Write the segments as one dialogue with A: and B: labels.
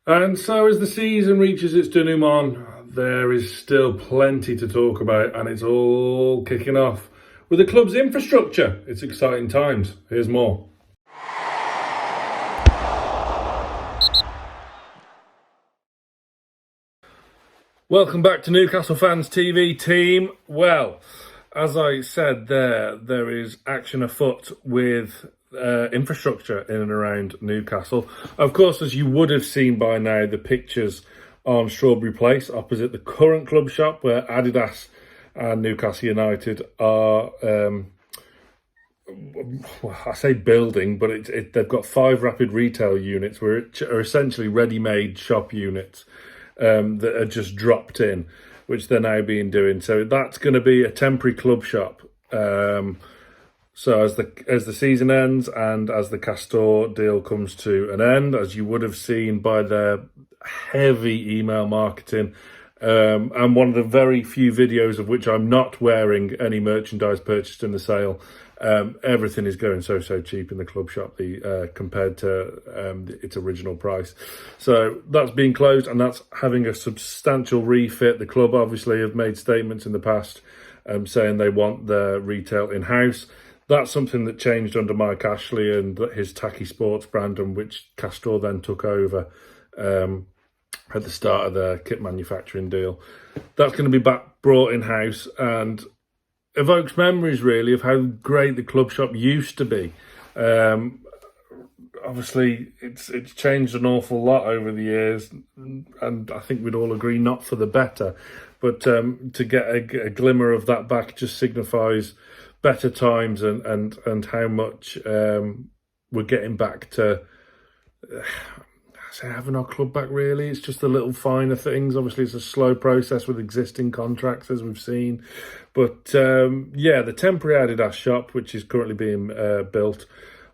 A: And so as the season reaches its denouement, there is still plenty to talk about, and it's all kicking off with the club's infrastructure. It's exciting times. Here's more. Welcome back to Newcastle Fans TV team. Well, as I said there is action afoot with infrastructure in and around Newcastle. Of course, as you would have seen by now, the pictures on Strawberry Place opposite the current club shop where Adidas and Newcastle United are, I say building, but they've got 5 rapid retail units which are essentially ready-made shop units that are just dropped in, which they're now doing. So that's going to be a temporary club shop. So as the season ends and as the Castor deal comes to an end, as you would have seen by their heavy email marketing, and one of the very few videos of which I'm not wearing any merchandise purchased in the sale, everything is going so cheap in the club shop compared to its original price. So that's being closed, and that's having a substantial refit. The club obviously have made statements in the past saying they want their retail in-house. That's something that changed under Mike Ashley and his Tacky Sports brand, and which Castor then took over at the start of the kit manufacturing deal. That's going to be brought in-house and evokes memories really of how great the club shop used to be. Obviously, it's changed an awful lot over the years, and I think we'd all agree not for the better. But to get a glimmer of that back just signifies better times and how much we're getting back to having our club back, really. It's just the little finer things. Obviously, it's a slow process with existing contracts, as we've seen. But yeah, the temporary Adidas shop, which is currently being built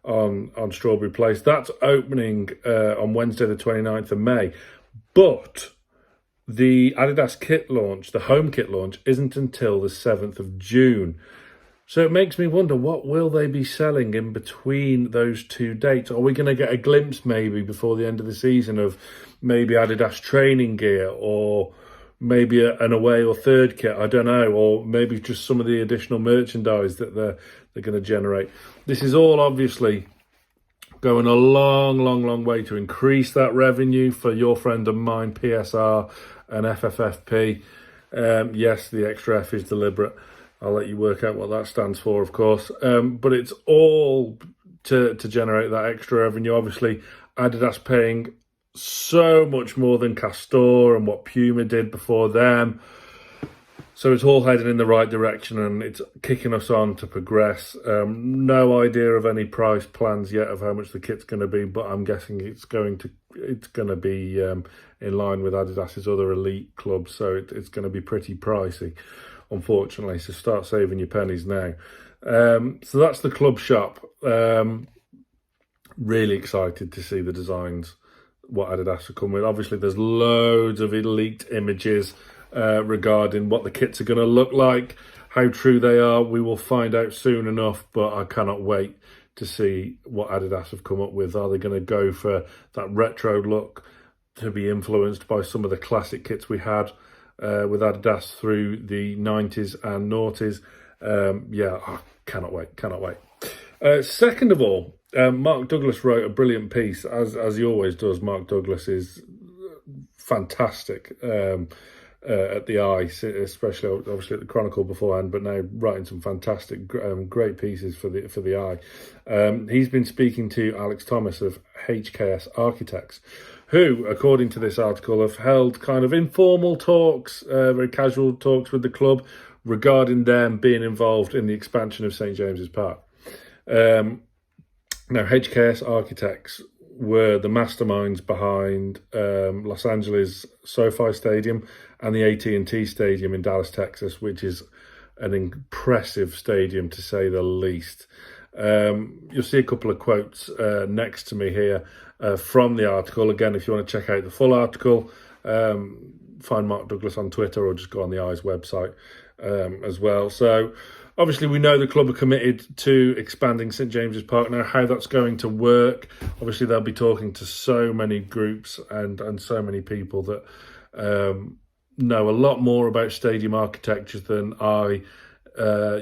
A: on Strawberry Place, that's opening on Wednesday the 29th of May. But the Adidas kit launch, the home kit launch, isn't until the 7th of June. So it makes me wonder, what will they be selling in between those two dates? Are we going to get a glimpse maybe before the end of the season of maybe Adidas training gear, or maybe an away or third kit? I don't know. Or maybe just some of the additional merchandise that they're going to generate. This is all obviously going a long way to increase that revenue for your friend and mine, PSR and FFFP. Yes, the extra F is deliberate. I'll let you work out what that stands for, of course. But it's all to generate that extra revenue. Obviously, Adidas paying so much more than Castor and what Puma did before them. So it's all heading in the right direction, and it's kicking us on to progress. No idea of any price plans yet of how much the kit's going to be, but I'm guessing it's going to be in line with Adidas's other elite clubs. So it's going to be pretty pricey, unfortunately, so start saving your pennies now. So that's the club shop. Really excited to see the designs, what Adidas will come with. Obviously, there's loads of leaked images regarding what the kits are going to look like. How true they are, we will find out soon enough, but I cannot wait to see what Adidas have come up with. Are they going to go for that retro look to be influenced by some of the classic kits we had with Adidas through the 90s and noughties? Yeah, I cannot wait. Second of all, Mark Douglas wrote a brilliant piece, as he always does. Mark Douglas is fantastic at the Eye, especially obviously at the Chronicle beforehand, but now writing some fantastic, great pieces for the Eye. He's been speaking to Alex Thomas of HKS Architects, who, according to this article, have held kind of informal talks, very casual talks with the club regarding them being involved in the expansion of St James's Park. Now, HKS Architects were the masterminds behind Los Angeles SoFi Stadium and the AT&T Stadium in Dallas, Texas, which is an impressive stadium to say the least. You'll see a couple of quotes next to me here from the article. Again, if you want to check out the full article, find Mark Douglas on Twitter or just go on the Eye's website as well. So Obviously, we know the club are committed to expanding St James's Park. Now, how that's going to work, obviously they'll be talking to so many groups and so many people that know a lot more about stadium architecture than I,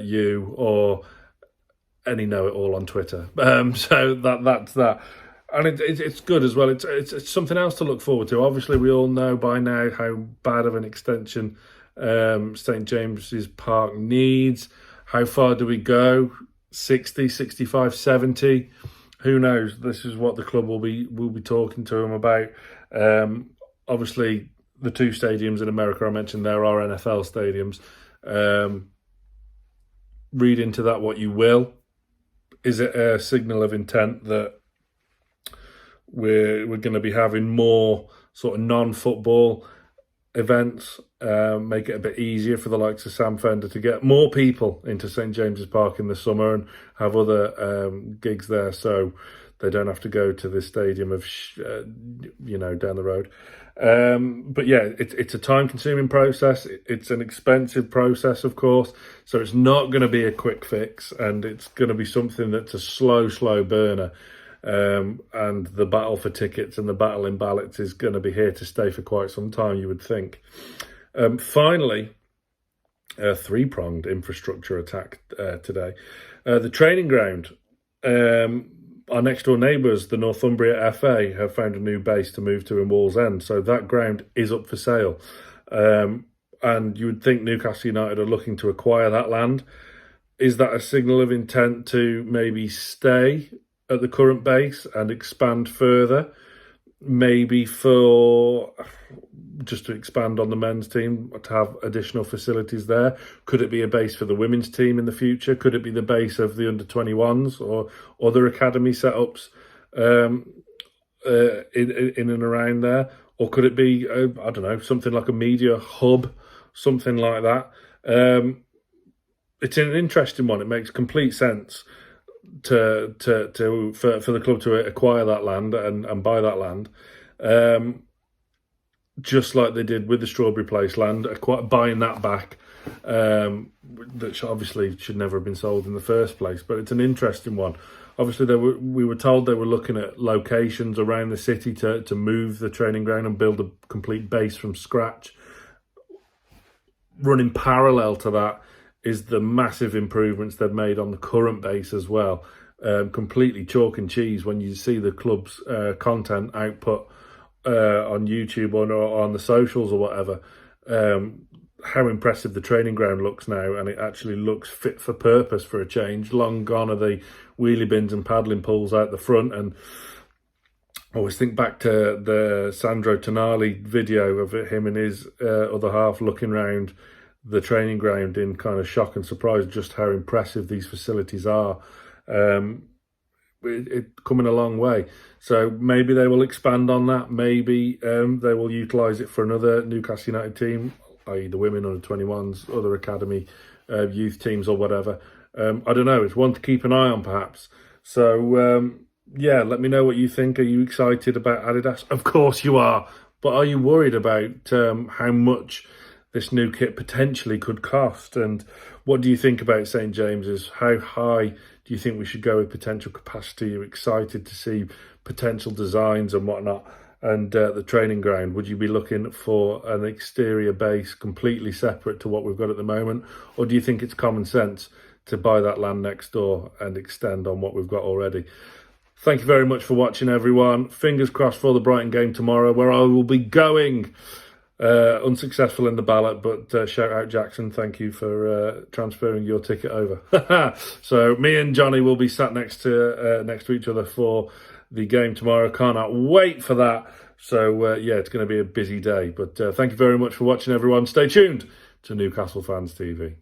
A: you, or any know-it-all on Twitter. So that's that. And it's good as well. It's something else to look forward to. Obviously, we all know by now how bad of an extension St James's Park needs. How far do we go? 60, 65, 70? Who knows? This is what the club will be talking to them about. Obviously, the two stadiums in America I mentioned there are NFL stadiums. Read into that what you will. Is it a signal of intent that we're going to be having more sort of non-football events, make it a bit easier for the likes of Sam Fender to get more people into St James's Park in the summer and have other gigs there, so they don't have to go to the stadium of down the road. But yeah, it's a time-consuming process. It's an expensive process, of course, so it's not going to be a quick fix, and it's going to be something that's a slow burner. And the battle for tickets and the battle in ballots is going to be here to stay for quite some time, you would think. Finally, a three-pronged infrastructure attack today. The training ground. Our next-door neighbours, the Northumbria FA, have found a new base to move to in Wallsend. So that ground is up for sale. And you would think Newcastle United are looking to acquire that land. Is that a signal of intent to maybe stay at the current base and expand further? Maybe for just to expand on the men's team, to have additional facilities there. Could it be a base for the women's team in the future? Could it be the base of the under-21s or other academy setups in and around there? Or could it be, I don't know, something like a media hub, something like that? It's an interesting one. It makes complete sense for the club to acquire that land and buy that land, just like they did with the Strawberry Place land, buying that back, that obviously should never have been sold in the first place. But it's an interesting one. Obviously, we were told they were looking at locations around the city to move the training ground and build a complete base from scratch. Running parallel to that is the massive improvements they've made on the current base as well. Completely chalk and cheese when you see the club's content output on YouTube or on the socials or whatever. How impressive the training ground looks now, and it actually looks fit for purpose for a change. Long gone are the wheelie bins and paddling pools out the front, and I always think back to the Sandro Tonali video of him and his other half looking around the training ground in kind of shock and surprise just how impressive these facilities are. It's coming a long way. So maybe they will expand on that. Maybe they will utilise it for another Newcastle United team, i.e. the women under 21s, other academy youth teams or whatever. I don't know. It's one to keep an eye on perhaps. So yeah, let me know what you think. Are you excited about Adidas? Of course you are. But are you worried about how much this new kit potentially could cost? And what do you think about St James's? How high do you think we should go with potential capacity? Are you excited to see potential designs and whatnot? And the training ground, would you be looking for an exterior base completely separate to what we've got at the moment? Or do you think it's common sense to buy that land next door and extend on what we've got already? Thank you very much for watching, everyone. Fingers crossed for the Brighton game tomorrow, where I will be going. Unsuccessful in the ballot, but shout out Jackson, thank you for transferring your ticket over. So me and Johnny will be sat next to each other for the game tomorrow. Cannot wait for that. So yeah, it's going to be a busy day, but thank you very much for watching, everyone. Stay tuned to Newcastle Fans TV.